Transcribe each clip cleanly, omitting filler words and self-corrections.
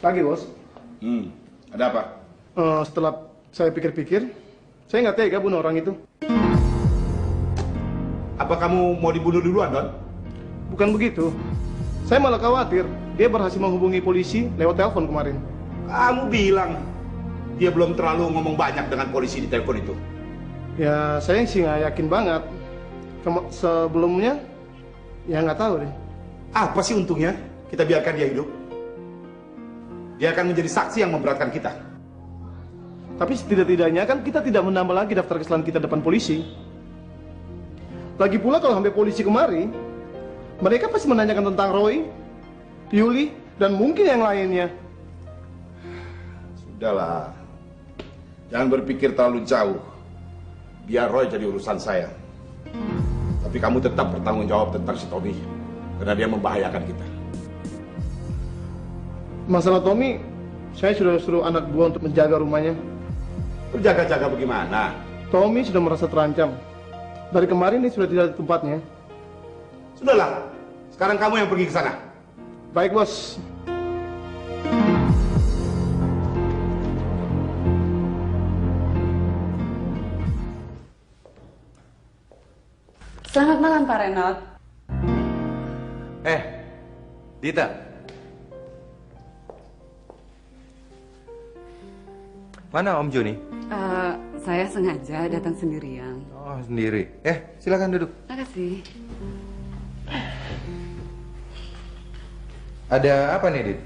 Pagi, Bos. Ada apa? Setelah saya pikir-pikir, saya nggak tega bunuh orang itu. Apa kamu mau dibunuh duluan, Don? Bukan begitu. Saya malah khawatir dia berhasil menghubungi polisi lewat telepon kemarin. Kamu bilang dia belum terlalu ngomong banyak dengan polisi di telepon itu. Ya, saya sih nggak yakin banget. Sebelumnya, ya nggak tahu deh. Apa sih untungnya kita biarkan dia hidup? Dia akan menjadi saksi yang memberatkan kita. Tapi setidak-tidaknya kan kita tidak menambah lagi daftar kesalahan kita depan polisi. Lagi pula kalau sampai polisi kemari, mereka pasti menanyakan tentang Roy, Yuli, dan mungkin yang lainnya. Sudahlah, jangan berpikir terlalu jauh. Biar Roy jadi urusan saya. Tapi kamu tetap bertanggung jawab tentang si Tommy, karena dia membahayakan kita. Masalah Tommy, saya sudah suruh anak buah untuk menjaga rumahnya. Berjaga-jaga bagaimana? Tommy sudah merasa terancam. Dari kemarin dia sudah tidak di tempatnya. Sudahlah, sekarang kamu yang pergi ke sana. Baik, Bos. Selamat malam, Pak Renaud. Dita. Mana Om Joni? Saya sengaja datang sendirian. Oh, sendiri. Silakan duduk. Makasih. Ada apa nih, Dit?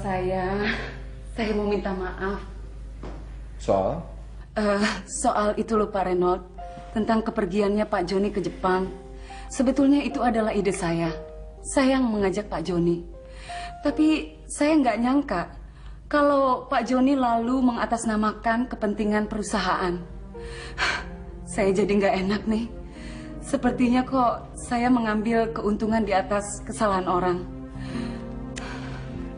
Saya mau minta maaf. Soal? Soal itu loh, Pak Renaud. Tentang kepergiannya Pak Joni ke Jepang. Sebetulnya itu adalah ide saya. Saya yang mengajak Pak Joni. Tapi saya nggak nyangka kalau Pak Joni lalu mengatasnamakan kepentingan perusahaan. Saya jadi nggak enak nih. Sepertinya kok saya mengambil keuntungan di atas kesalahan orang.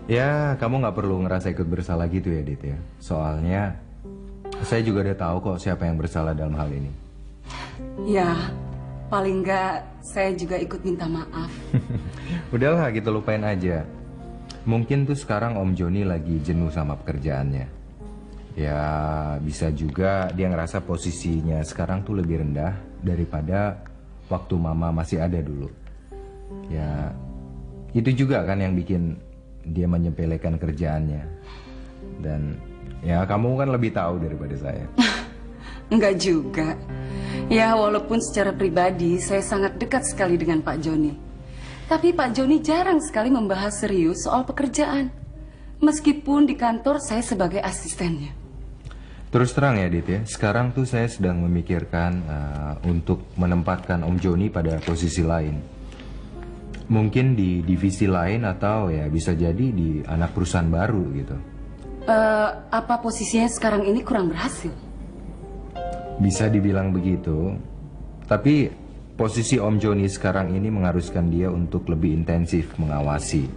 Ya, kamu nggak perlu ngerasa ikut bersalah gitu ya, Dit ya. Soalnya saya juga udah tahu kok siapa yang bersalah dalam hal ini. Ya, paling nggak saya juga ikut minta maaf. Udahlah gitu, lupain aja. Mungkin tuh sekarang Om Joni lagi jenuh sama pekerjaannya. Ya, bisa juga dia ngerasa posisinya sekarang tuh lebih rendah daripada waktu Mama masih ada dulu. Ya, itu juga kan yang bikin dia menyepelekan kerjaannya. Dan ya kamu kan lebih tahu daripada saya. Enggak juga. Ya, walaupun secara pribadi saya sangat dekat sekali dengan Pak Joni. Tapi Pak Joni jarang sekali membahas serius soal pekerjaan. Meskipun di kantor saya sebagai asistennya. Terus terang ya, Dit ya, sekarang tuh saya sedang memikirkan untuk menempatkan Om Joni pada posisi lain. Mungkin di divisi lain atau ya bisa jadi di anak perusahaan baru gitu. Apa posisinya sekarang ini kurang berhasil? Bisa dibilang begitu, tapi posisi Om Joni sekarang ini mengharuskan dia untuk lebih intensif mengawasi.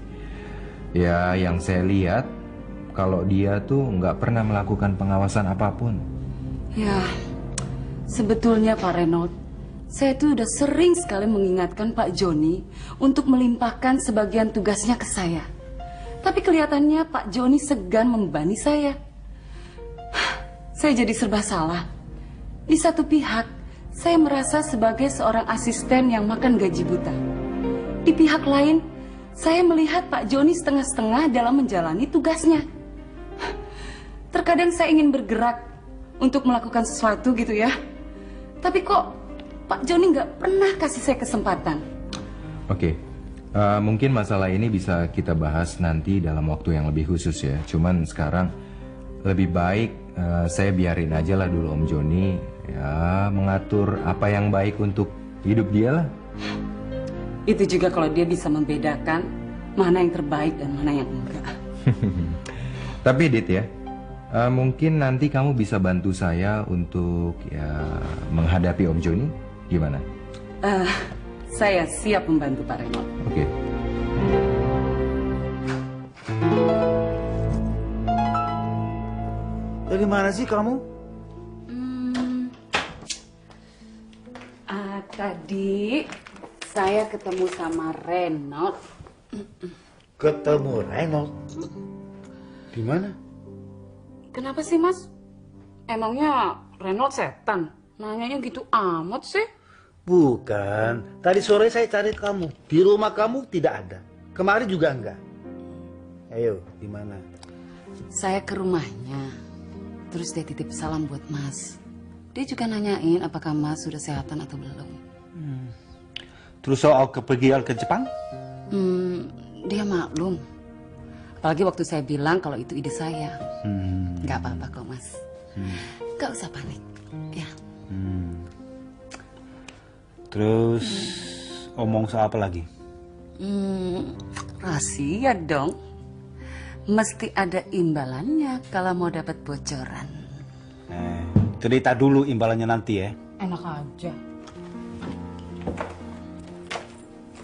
Ya, yang saya lihat kalau dia tuh nggak pernah melakukan pengawasan apapun. Ya, sebetulnya Pak Renaud, saya tuh udah sering sekali mengingatkan Pak Joni untuk melimpahkan sebagian tugasnya ke saya. Tapi kelihatannya Pak Joni segan membebani saya. Saya jadi serba salah. Di satu pihak, saya merasa sebagai seorang asisten yang makan gaji buta. Di pihak lain, saya melihat Pak Joni setengah-setengah dalam menjalani tugasnya. Terkadang saya ingin bergerak untuk melakukan sesuatu gitu ya. Tapi kok Pak Joni nggak pernah kasih saya kesempatan. Oke, mungkin masalah ini bisa kita bahas nanti dalam waktu yang lebih khusus ya. Cuman sekarang lebih baik saya biarin aja lah dulu Om Joni ya mengatur apa yang baik untuk hidup dia lah. Itu juga kalau dia bisa membedakan mana yang terbaik dan mana yang enggak. Tapi Dit ya, mungkin nanti kamu bisa bantu saya untuk ya menghadapi Om Joni, gimana? Saya siap membantu Pak Renaud. Oke. Dari mana sih kamu? Tadi saya ketemu sama Renaud. Ketemu Reynold? Di mana? Kenapa sih, Mas? Emangnya Reynold setan? Nanyanya gitu amat sih. Bukan. Tadi sore saya cari kamu. Di rumah kamu tidak ada. Kemarin juga enggak. Ayo, di mana? Saya ke rumahnya. Terus dia titip salam buat Mas. Dia juga nanyain apakah Mas sudah sehatan atau belum. Terus soal kepergian ke Jepang? Dia maklum. Apalagi waktu saya bilang kalau itu ide saya. Nggak apa-apa kok, Mas. Nggak usah panik. Ya. Terus omong soal apa lagi? Rahasia dong. Mesti ada imbalannya kalau mau dapat bocoran. Cerita dulu imbalannya nanti ya. Enak aja.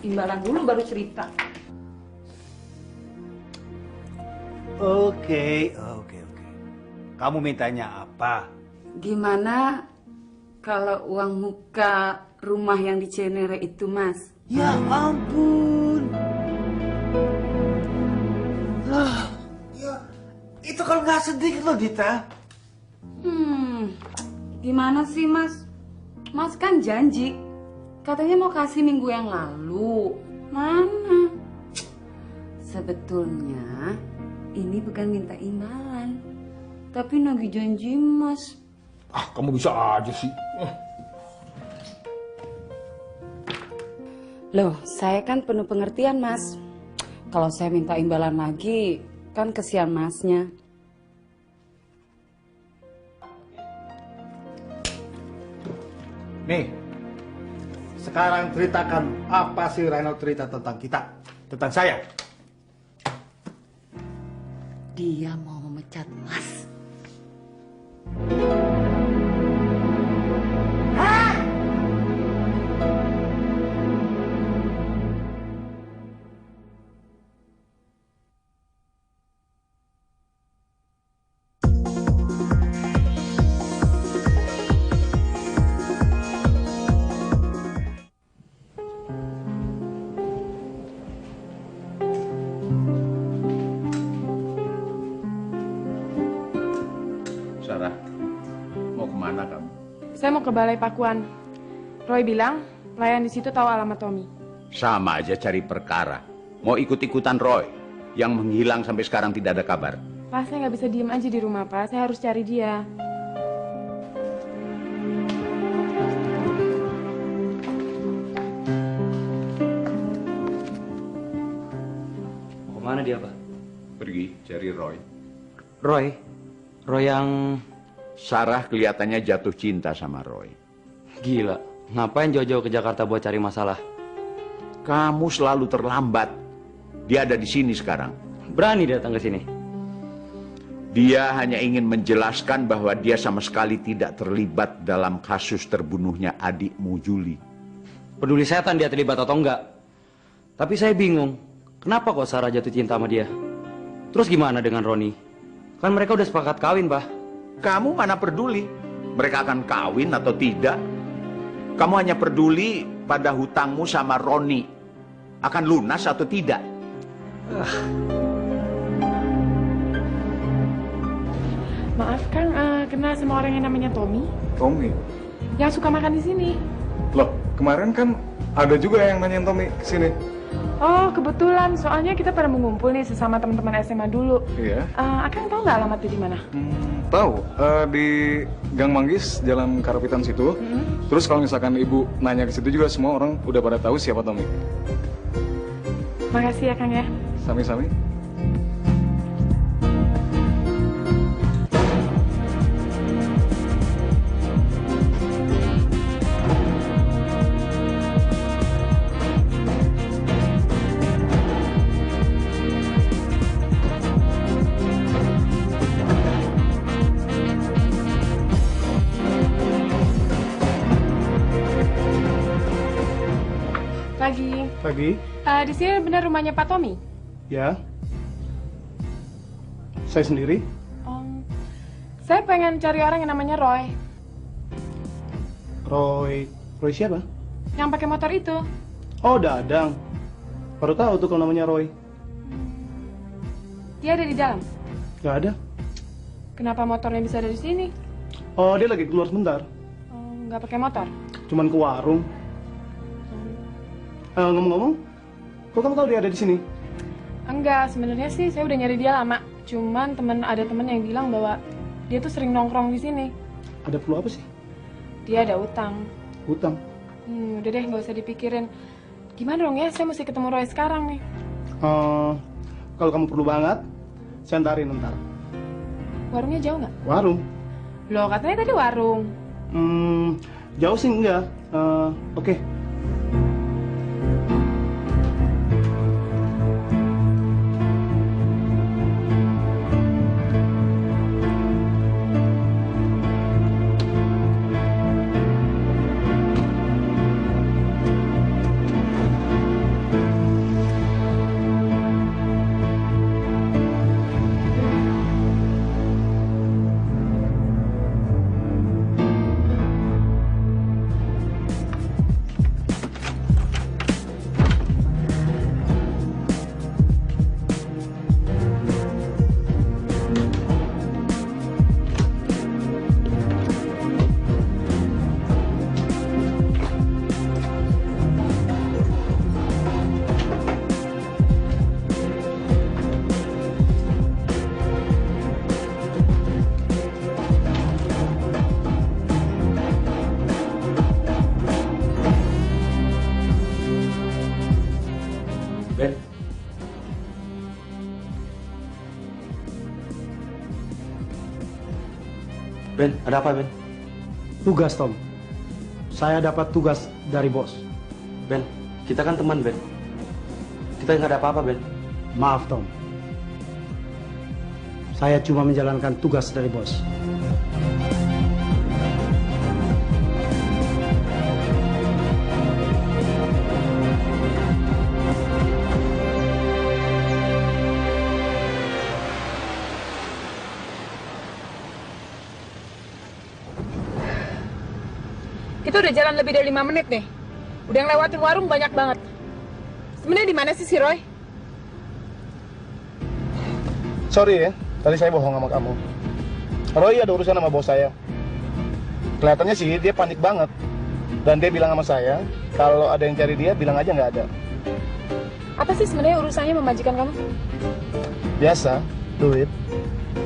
Imbalan dulu baru cerita. Oke. Kamu mintanya apa? Gimana kalau uang muka rumah yang di Cinere itu, Mas? Ya ampun. Ya, itu kalau nggak sedikit loh, Dita. Gimana sih, Mas? Mas kan janji. Katanya mau kasih minggu yang lalu. Mana? Sebetulnya ini bukan minta imbalan, tapi nagih janji, Mas. Ah, kamu bisa aja sih. Loh, saya kan penuh pengertian, Mas. Kalau saya minta imbalan lagi, kan kesian Masnya. Nih, sekarang ceritakan apa sih Reynold cerita tentang kita, tentang saya. Dia mau memecat Mas. Sarah, mau kemana kamu? Saya mau ke Balai Pakuan. Roy bilang pelayan di situ tahu alamat Tommy. Sama aja cari perkara. Mau ikut-ikutan Roy yang menghilang sampai sekarang tidak ada kabar. Pak, saya nggak bisa diem aja di rumah, Pak. Saya harus cari dia. Mau kemana dia, Pak? Pergi cari Roy. Roy yang... Sarah kelihatannya jatuh cinta sama Roy. Gila, ngapain jauh-jauh ke Jakarta buat cari masalah? Kamu selalu terlambat. Dia ada di sini sekarang. Berani datang ke sini? Dia hanya ingin menjelaskan bahwa dia sama sekali tidak terlibat dalam kasus terbunuhnya adikmu Juli. Peduli setan dia terlibat atau enggak. Tapi saya bingung, kenapa kok Sarah jatuh cinta sama dia? Terus gimana dengan Roni? Kan mereka udah sepakat kawin, Pak. Kamu mana peduli mereka akan kawin atau tidak? Kamu hanya peduli pada hutangmu sama Roni. Akan lunas atau tidak? Maaf, Kang, kenal sama orang yang namanya Tommy? Tommy? Yang suka makan di sini. Loh, kemarin kan ada juga yang nanyain Tommy ke sini. Oh, kebetulan. Soalnya kita pada mengumpul nih sesama teman-teman SMA dulu. Iya. Akang tahu nggak alamatnya di mana? Tahu, di Gang Manggis, Jalan Karapitan situ. Terus kalau misalkan ibu nanya ke situ juga semua orang udah pada tahu siapa Tommy. Makasih ya, Kang ya. Sami-sami. Pagi. Di sini benar rumahnya Pak Tommy? Ya. Saya sendiri. Saya pengen cari orang yang namanya Roy. Roy siapa? Yang pakai motor itu. Oh, Dadang. Baru tahu tuh kalau namanya Roy. Dia ada di dalam? Nggak ada. Kenapa motornya bisa ada di sini? Oh, dia lagi keluar sebentar. Oh, nggak pakai motor? Cuman ke warung. Ngomong-ngomong, kok kamu tahu dia ada di sini? Enggak, sebenarnya sih saya udah nyari dia lama. Cuman ada temen yang bilang bahwa dia tuh sering nongkrong di sini. Ada perlu apa sih? Dia ada utang. Hutang. Udah deh, nggak usah dipikirin. Gimana dong ya? Saya mesti ketemu Roy sekarang nih. Kalau kamu perlu banget, saya antarin ntar. Warungnya jauh nggak? Warung? Loh, katanya tadi warung. Jauh sih enggak. Oke. Ben. Ben, ada apa, Ben? Tugas, Tom. Saya dapat tugas dari bos. Ben, kita kan teman, Ben. Kita nggak ada apa-apa, Ben. Maaf, Tom. Saya cuma menjalankan tugas dari bos. Kita udah jalan lebih dari 5 menit nih. Udah ngelewatin warung banyak banget. Sebenarnya di mana sih si Roy? Sorry ya, tadi saya bohong sama kamu. Roy ada urusan sama bos saya. Kelihatannya sih dia panik banget. Dan dia bilang sama saya, kalau ada yang cari dia, bilang aja nggak ada. Apa sih sebenarnya urusannya memajikan kamu? Biasa, duit.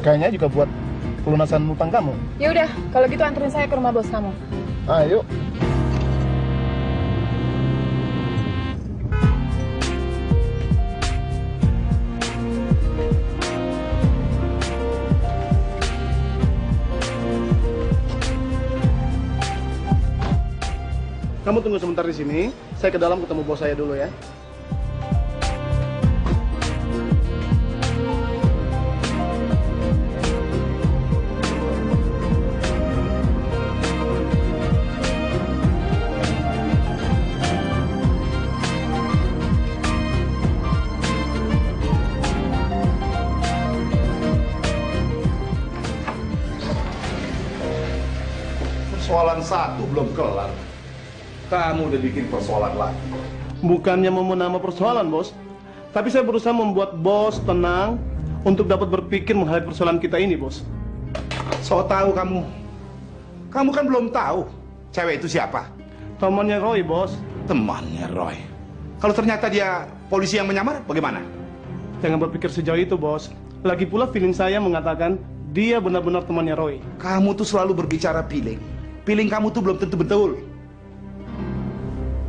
Kayaknya juga buat pelunasan utang kamu. Ya udah, kalau gitu anterin saya ke rumah bos kamu. Ayo. Kamu tunggu sebentar di sini. Saya ke dalam ketemu bos saya dulu ya. Persoalan satu belum kelar. Kamu udah bikin persoalan lagi. Bukannya mau menambah persoalan, bos. Tapi saya berusaha membuat bos tenang untuk dapat berpikir menghadapi persoalan kita ini, bos. So tahu kamu. Kamu kan belum tahu cewek itu siapa? Temannya Roy, bos. Temannya Roy. Kalau ternyata dia polisi yang menyamar, bagaimana? Jangan berpikir sejauh itu, bos. Lagi pula feeling saya mengatakan dia benar-benar temannya Roy. Kamu tuh selalu berbicara feeling. Feeling kamu tuh belum tentu betul.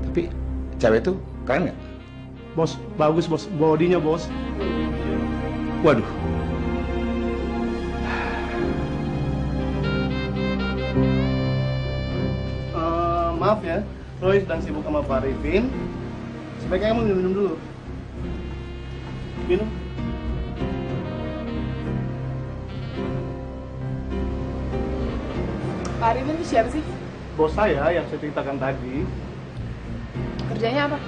Tapi cewek itu keren nggak? Bos, bagus, bos. Bodinya, bos. Waduh. Maaf ya, Roy sedang sibuk sama Pak Arifin. Sebaiknya kamu minum dulu. Minum. Pak Arifin itu siapa sih? Bos saya yang saya ceritakan tadi. Kerjanya apa?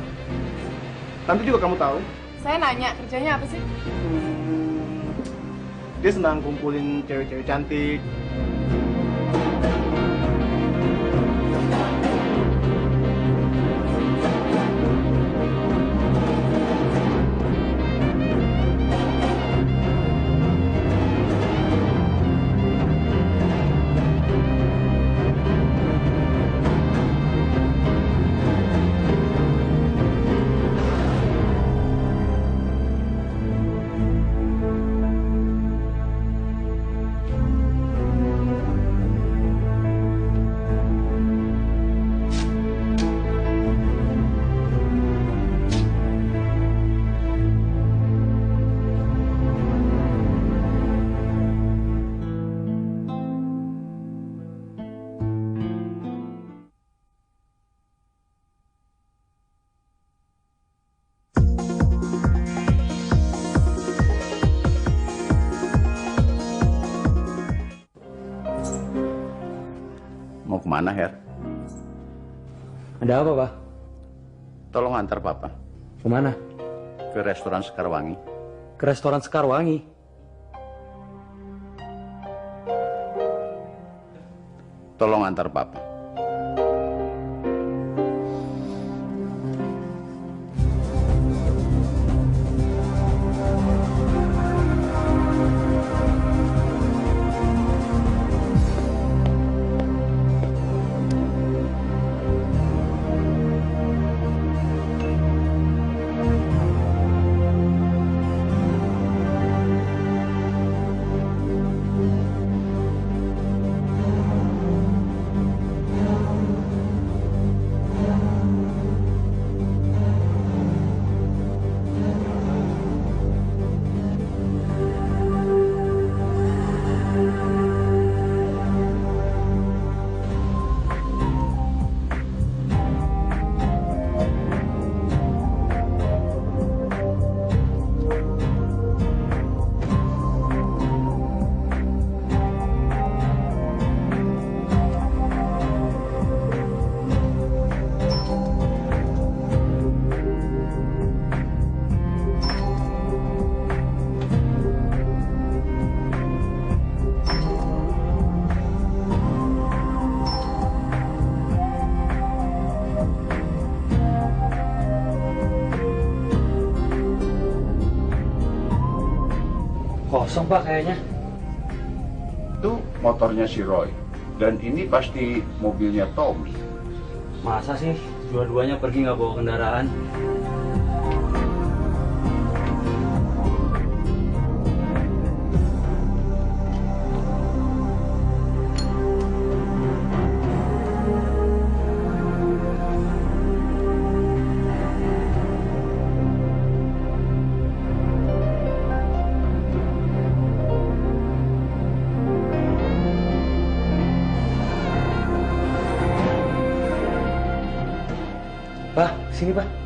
Nanti juga kamu tahu. Saya nanya, kerjanya apa sih? Dia senang kumpulin cewek-cewek cantik. kemana, Her? Ada apa, Pak? Tolong antar Papa Kemana? ke restoran Sekarwangi. Ke restoran Sekarwangi. Tolong antar Papa. Kosong, Pak, kayaknya. Itu motornya si Roy. Dan ini pasti mobilnya Tommy. Masa sih dua-duanya pergi nggak bawa kendaraan? Pak, sini, Pak.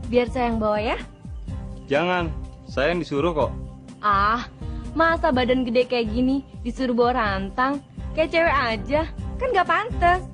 Biar saya yang bawa ya. Jangan, saya yang disuruh kok. Ah, masa badan gede kayak gini disuruh bawa rantang? Kayak cewek aja, kan gak pantas.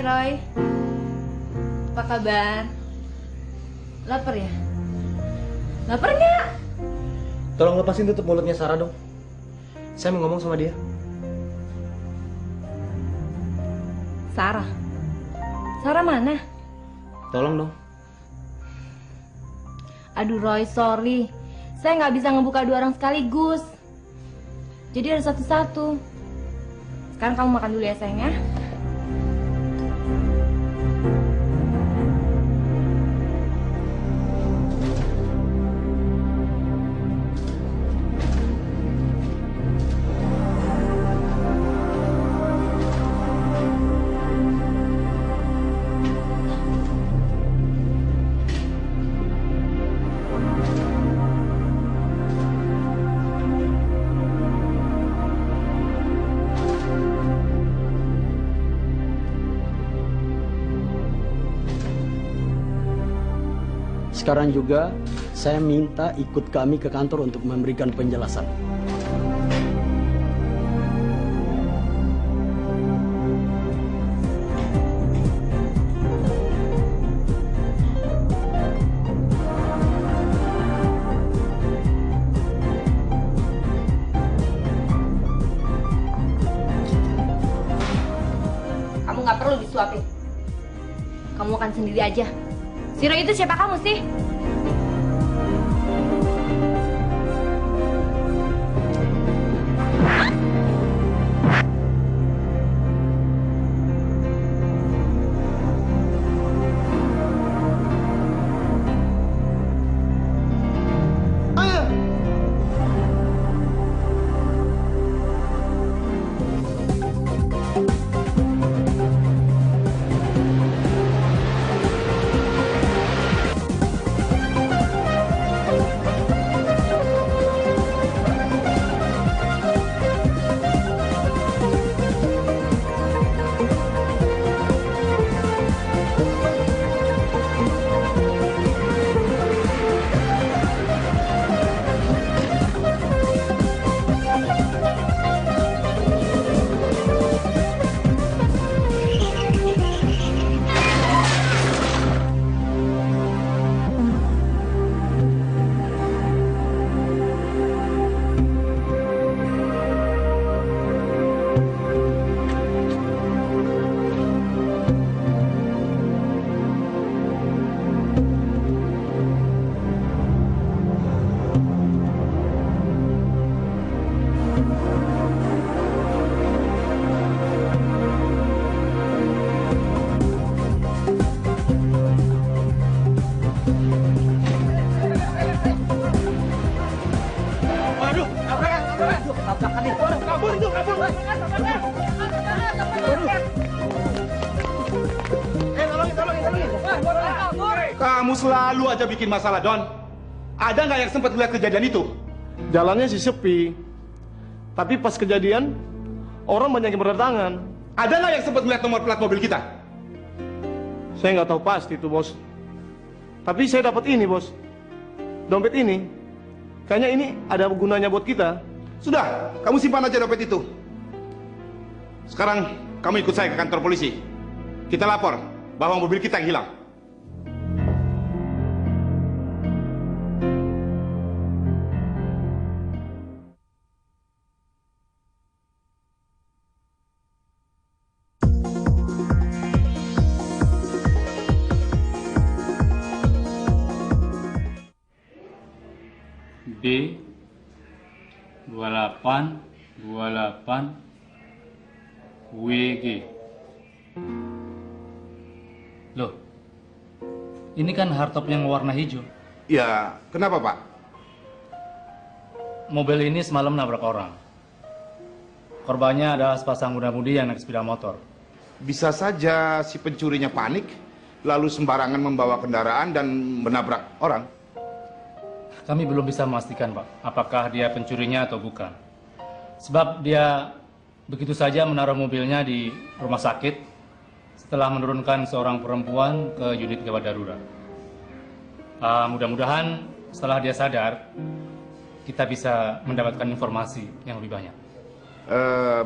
Roy. Apa kabar? Lapar ya? Lapar nggak? Tolong lepasin tutup mulutnya Sarah dong. Saya mau ngomong sama dia. Sarah? Sarah mana? Tolong dong. Aduh Roy, sorry. Saya nggak bisa ngebuka 2 orang sekaligus. Jadi ada satu-satu. Sekarang kamu makan dulu ya sayang ya. Sekarang juga saya minta ikut kami ke kantor untuk memberikan penjelasan. Kamu nggak perlu disuapin. Kamu akan sendiri aja. Si Roy itu siapa kamu sih? Kamu selalu aja bikin masalah, Don. Ada nggak yang sempat melihat kejadian itu? Jalannya sih sepi. Tapi pas kejadian, orang banyak yang berdatangan. Ada nggak yang sempat melihat nomor plat mobil kita? Saya nggak tahu pasti itu, Bos. Tapi saya dapat ini, Bos. Dompet ini. Kayaknya ini ada gunanya buat kita. Sudah, kamu simpan aja dompet itu. Sekarang kamu ikut saya ke kantor polisi. Kita lapor bahwa mobil kita yang hilang. D 28 WG. Loh, ini kan hardtop yang warna hijau. Ya, kenapa Pak? Mobil ini semalam nabrak orang. Korbannya adalah sepasang muda-mudi yang naik sepeda motor. Bisa saja si pencurinya panik, lalu sembarangan membawa kendaraan dan menabrak orang. Kami belum bisa memastikan, Pak, apakah dia pencurinya atau bukan. Sebab dia begitu saja menaruh mobilnya di rumah sakit setelah menurunkan seorang perempuan ke unit gawat darurat. Mudah-mudahan setelah dia sadar, kita bisa mendapatkan informasi yang lebih banyak.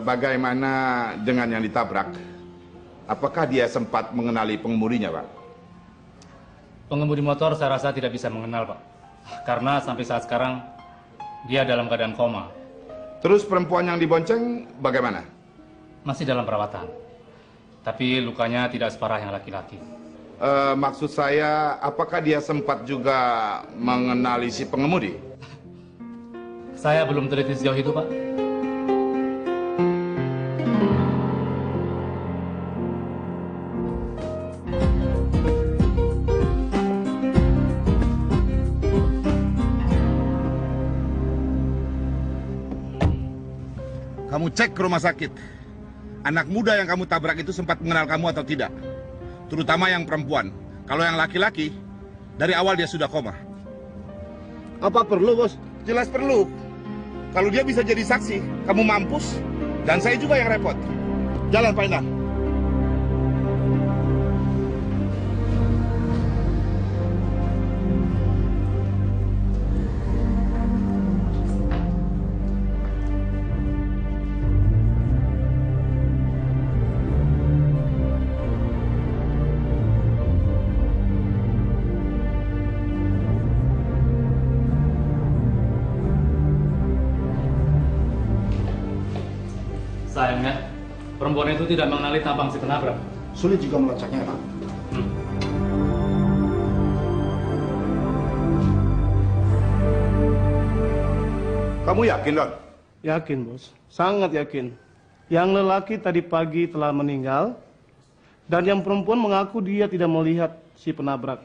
Bagaimana dengan yang ditabrak? apakah dia sempat mengenali pengemudinya, Pak? Pengemudi motor saya rasa tidak bisa mengenal, Pak. Karena sampai saat sekarang dia dalam keadaan koma. Terus perempuan yang dibonceng bagaimana? Masih dalam perawatan. Tapi lukanya tidak separah yang laki-laki. Maksud saya, apakah dia sempat juga mengenali si pengemudi? Saya belum teliti sejauh itu, Pak. Kamu cek ke rumah sakit. Anak muda yang kamu tabrak itu sempat mengenal kamu atau tidak? Terutama yang perempuan. Kalau yang laki-laki, dari awal dia sudah koma. Apa perlu, Bos? Jelas perlu. Kalau dia bisa jadi saksi, kamu mampus, dan saya juga yang repot. Jalan, Pak Endang. Sayangnya, perempuan itu tidak mengenali tampang si penabrak. Sulit juga melacaknya, Pak. Kamu yakin, Don? Yakin, Bos. Sangat yakin. Yang lelaki tadi pagi telah meninggal, dan yang perempuan mengaku dia tidak melihat si penabrak.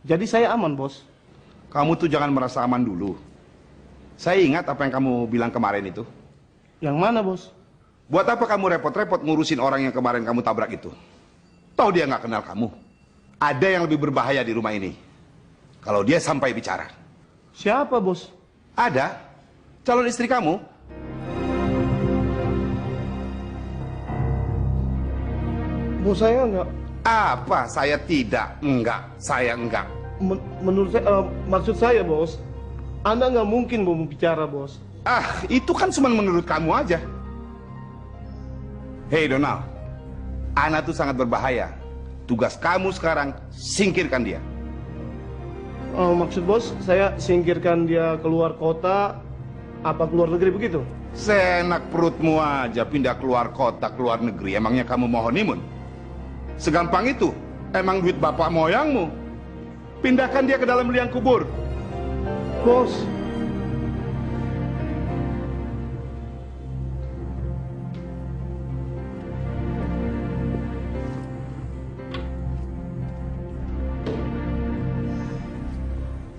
Jadi saya aman, Bos. Kamu tuh jangan merasa aman dulu. Saya ingat apa yang kamu bilang kemarin itu. Yang mana, Bos? Buat apa kamu repot-repot ngurusin orang yang kemarin kamu tabrak itu? Tahu dia nggak kenal kamu. Ada yang lebih berbahaya di rumah ini. Kalau dia sampai bicara. Siapa, Bos? Ada. Calon istri kamu. Bos, saya enggak. Apa? Saya tidak. Enggak. Saya enggak. Menurut saya, maksud saya, Bos. Anda nggak mungkin mau bicara, Bos. Ah, itu kan cuma menurut kamu aja. Hei Donald, Ana tuh sangat berbahaya. Tugas kamu sekarang, singkirkan dia. Maksud Bos, saya singkirkan dia keluar kota, apa keluar negeri begitu? Seenak perutmu aja pindah keluar kota, keluar negeri. Emangnya kamu mau honeymoon? Segampang itu, emang duit bapak moyangmu. Pindahkan dia ke dalam liang kubur. Bos.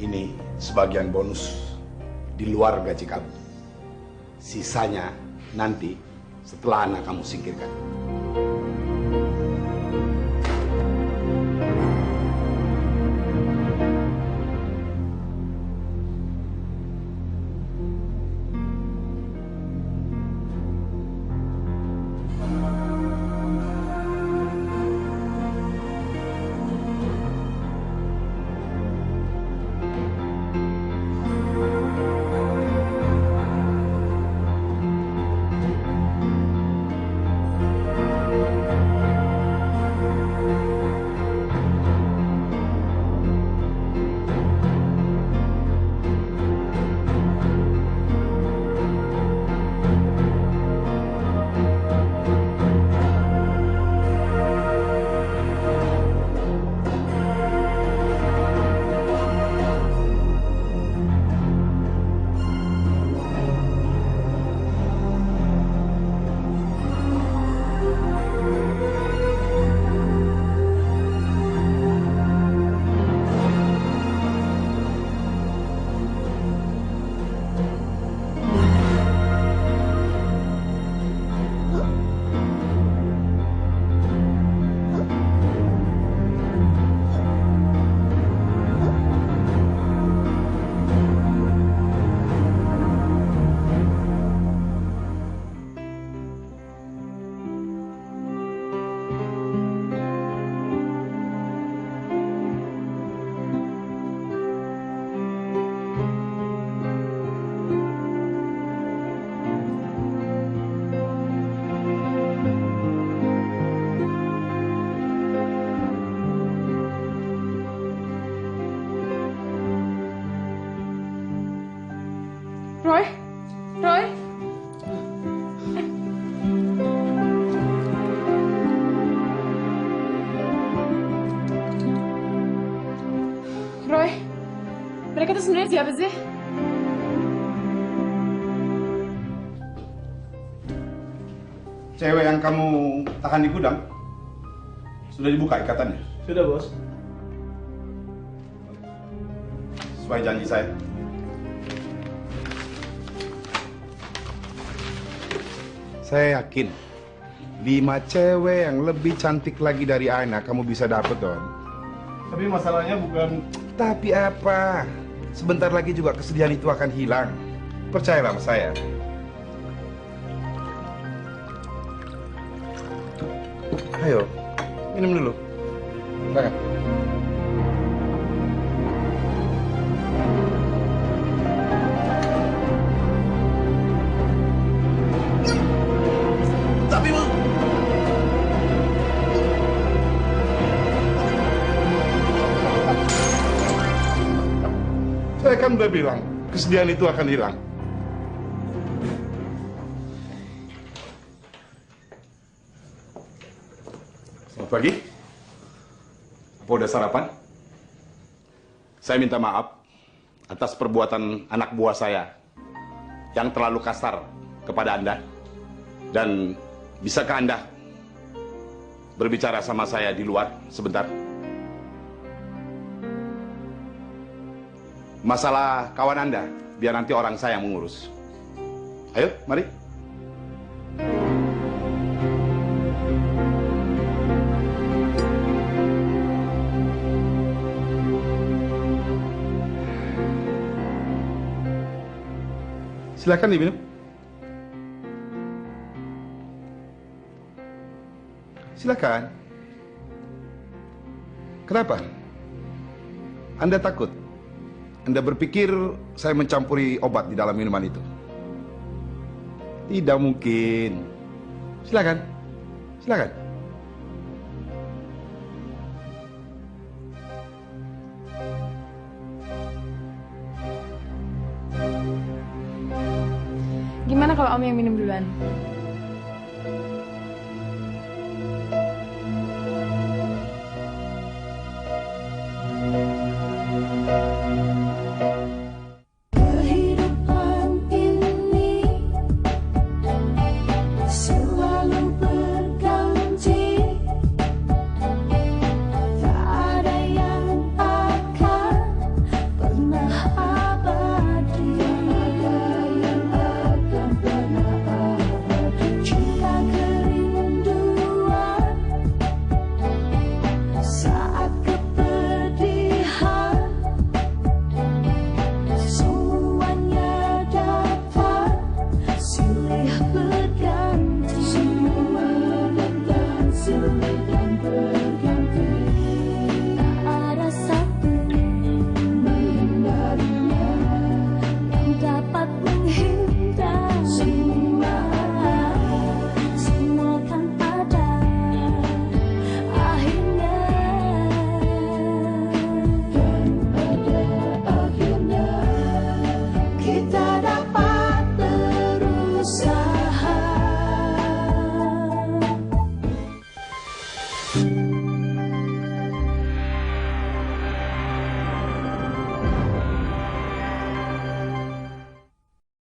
Ini sebagian bonus di luar gaji kamu. Sisanya nanti setelah anak kamu singkirkan. Roy, mereka tuh sebenarnya siapa sih? Cewek yang kamu tahan di gudang sudah dibuka ikatannya. Sudah, Bos. Sesuai janji saya. Saya yakin 5 cewek yang lebih cantik lagi dari Aina kamu bisa dapet, Don. Tapi masalahnya bukan... Tapi apa? Sebentar lagi juga kesedihan itu akan hilang. Percayalah sama saya. Ayo, minum dulu. Silakan. Tapi mau. Saya kan udah bilang, kesedihan itu akan hilang. Selamat pagi. Apa udah sarapan? Saya minta maaf atas perbuatan anak buah saya yang terlalu kasar kepada Anda. Dan bisakah Anda berbicara sama saya di luar sebentar? Masalah kawan Anda, biar nanti orang saya yang mengurus. Ayo, mari. Silakan diminum. Silakan. Kenapa? Anda takut? Anda berpikir saya mencampuri obat di dalam minuman itu? Tidak mungkin. Silakan. Silakan. Gimana kalau Om yang minum duluan?